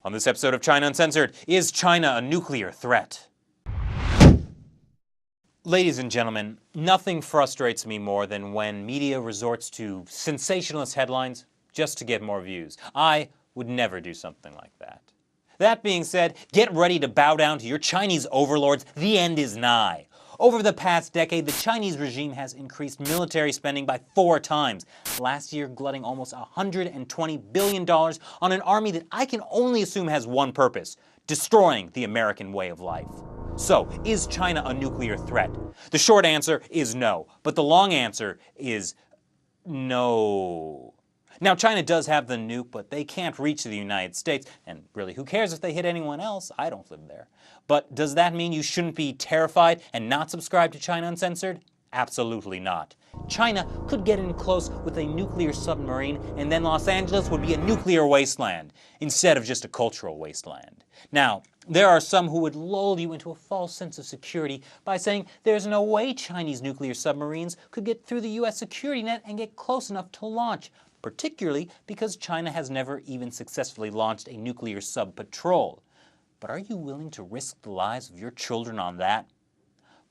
On this episode of China Uncensored, is China a nuclear threat? Ladies and gentlemen, nothing frustrates me more than when media resorts to sensationalist headlines just to get more views. I would never do something like that. That being said, get ready to bow down to your Chinese overlords. The end is nigh. Over the past decade, the Chinese regime has increased military spending by 4 times, last year glutting almost $120 billion on an army that I can only assume has one purpose: destroying the American way of life. So, is China a nuclear threat? The short answer is no, but the long answer is no. Now, China does have the nuke, but they can't reach the United States, and really, who cares if they hit anyone else? I don't live there. But does that mean you shouldn't be terrified and not subscribe to China Uncensored? Absolutely not. China could get in close with a nuclear submarine, and then Los Angeles would be a nuclear wasteland, instead of just a cultural wasteland. Now, there are some who would lull you into a false sense of security by saying there's no way Chinese nuclear submarines could get through the US security net and get close enough to launch, particularly because China has never even successfully launched a nuclear sub-patrol. But are you willing to risk the lives of your children on that?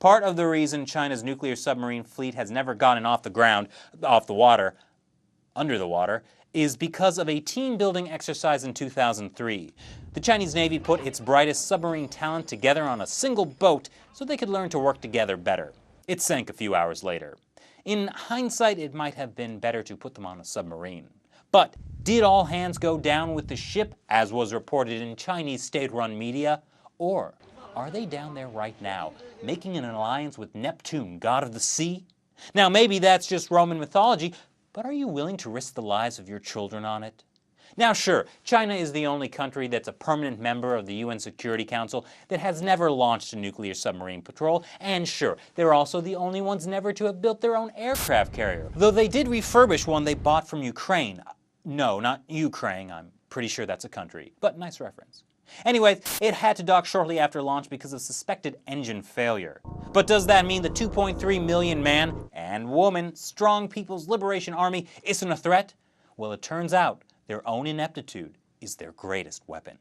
Part of the reason China's nuclear submarine fleet has never gotten off the water, under the water, is because of a team-building exercise in 2003. The Chinese Navy put its brightest submarine talent together on a single boat so they could learn to work together better. It sank a few hours later. In hindsight, it might have been better to put them on a submarine. But did all hands go down with the ship, as was reported in Chinese state-run media? Or are they down there right now, making an alliance with Neptune, god of the sea? Now, maybe that's just Roman mythology, but are you willing to risk the lives of your children on it? Now, sure, China is the only country that's a permanent member of the UN Security Council that has never launched a nuclear submarine patrol, and sure, they're also the only ones never to have built their own aircraft carrier, though they did refurbish one they bought from Ukraine. No, not Ukraine, I'm pretty sure that's a country, but nice reference. Anyways, it had to dock shortly after launch because of suspected engine failure. But does that mean the 2.3 million man and woman strong People's Liberation Army isn't a threat? Well, it turns out their own ineptitude is their greatest weapon.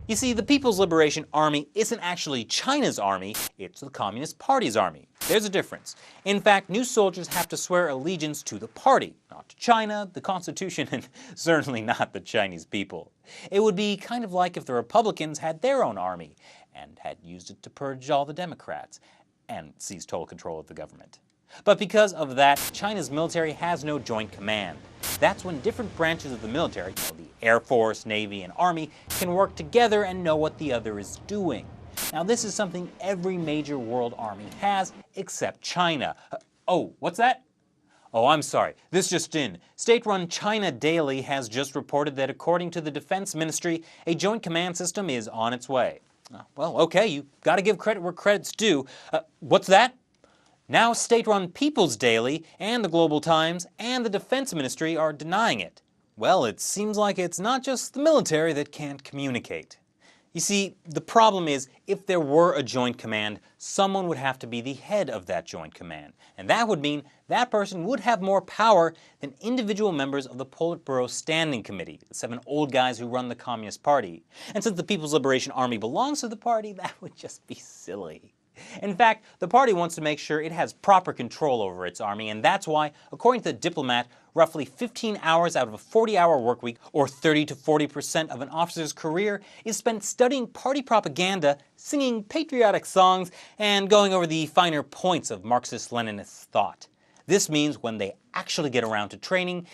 You see, the People's Liberation Army isn't actually China's army, it's the Communist Party's army. There's a difference. In fact, new soldiers have to swear allegiance to the party, not to China, the Constitution, and certainly not the Chinese people. It would be kind of like if the Republicans had their own army and had used it to purge all the Democrats and seize total control of the government. But because of that, China's military has no joint command. That's when different branches of the military, the Air Force, Navy, and Army, can work together and know what the other is doing. Now, this is something every major world army has, except China. Oh, what's that? Oh, I'm sorry. This just in. State-run China Daily has just reported that according to the Defense Ministry, a joint command system is on its way. Well, okay, you gotta give credit where credit's due. What's that? Now state-run People's Daily and the Global Times and the Defense Ministry are denying it. Well, it seems like it's not just the military that can't communicate. You see, the problem is, if there were a joint command, someone would have to be the head of that joint command. And that would mean that person would have more power than individual members of the Politburo Standing Committee, the 7 old guys who run the Communist Party. And since the People's Liberation Army belongs to the party, that would just be silly. In fact, the party wants to make sure it has proper control over its army, and that's why, according to the Diplomat, roughly 15 hours out of a 40-hour workweek, or 30 to 40% of an officer's career, is spent studying party propaganda, singing patriotic songs, and going over the finer points of Marxist-Leninist thought. This means when they actually get around to training,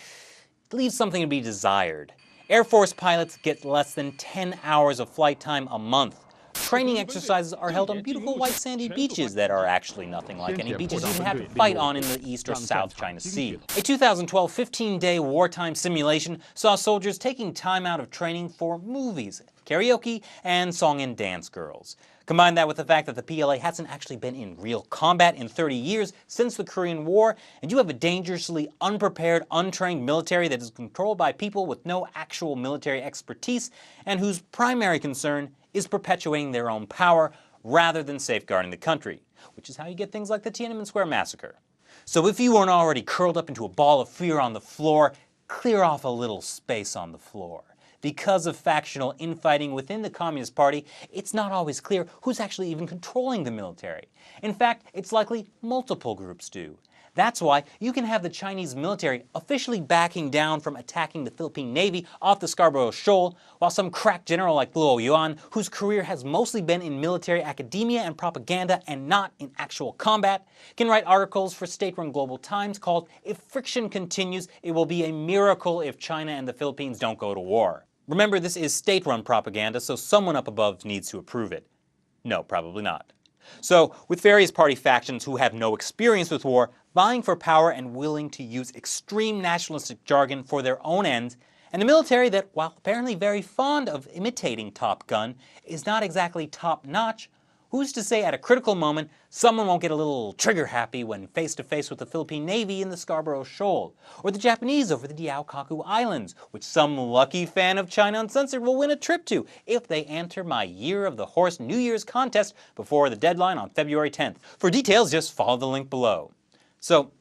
it leaves something to be desired. Air Force pilots get less than 10 hours of flight time a month. Training exercises are held on beautiful white sandy beaches that are actually nothing like any beaches you'd have to fight on in the East or South China Sea. A 2012 15-day wartime simulation saw soldiers taking time out of training for movies, karaoke, and song and dance girls. Combine that with the fact that the PLA hasn't actually been in real combat in 30 years since the Korean War, and you have a dangerously unprepared, untrained military that is controlled by people with no actual military expertise and whose primary concern is perpetuating their own power rather than safeguarding the country, which is how you get things like the Tiananmen Square massacre. So if you weren't already curled up into a ball of fear on the floor, clear off a little space on the floor. Because of factional infighting within the Communist Party, it's not always clear who's actually even controlling the military. In fact, it's likely multiple groups do. That's why you can have the Chinese military officially backing down from attacking the Philippine Navy off the Scarborough Shoal, while some crack general like Luo Yuan, whose career has mostly been in military academia and propaganda and not in actual combat, can write articles for state-run Global Times called "If Friction Continues, It Will Be a Miracle If China and the Philippines Don't Go to War." Remember, this is state-run propaganda, so someone up above needs to approve it. No, probably not. So, with various party factions who have no experience with war, vying for power and willing to use extreme nationalistic jargon for their own ends, and a military that, while apparently very fond of imitating Top Gun, is not exactly top-notch, who's to say at a critical moment someone won't get a little trigger-happy when face-to-face with the Philippine Navy in the Scarborough Shoal, or the Japanese over the Diaokaku Islands, which some lucky fan of China Uncensored will win a trip to if they enter my Year of the Horse New Year's contest before the deadline on February 10th. For details, just follow the link below. So,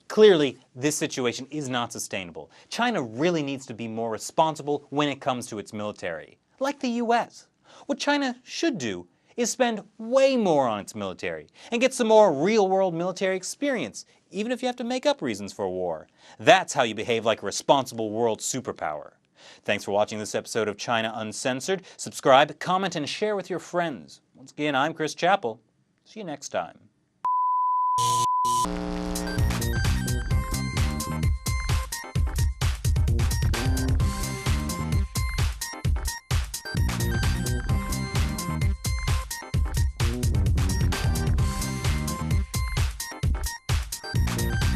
clearly, this situation is not sustainable. China really needs to be more responsible when it comes to its military, like the US. What China should do is spend way more on its military and get some more real-world military experience, even if you have to make up reasons for war. That's how you behave like a responsible world superpower. Thanks for watching this episode of China Uncensored. Subscribe, comment, and share with your friends. Once again, I'm Chris Chappell. See you next time.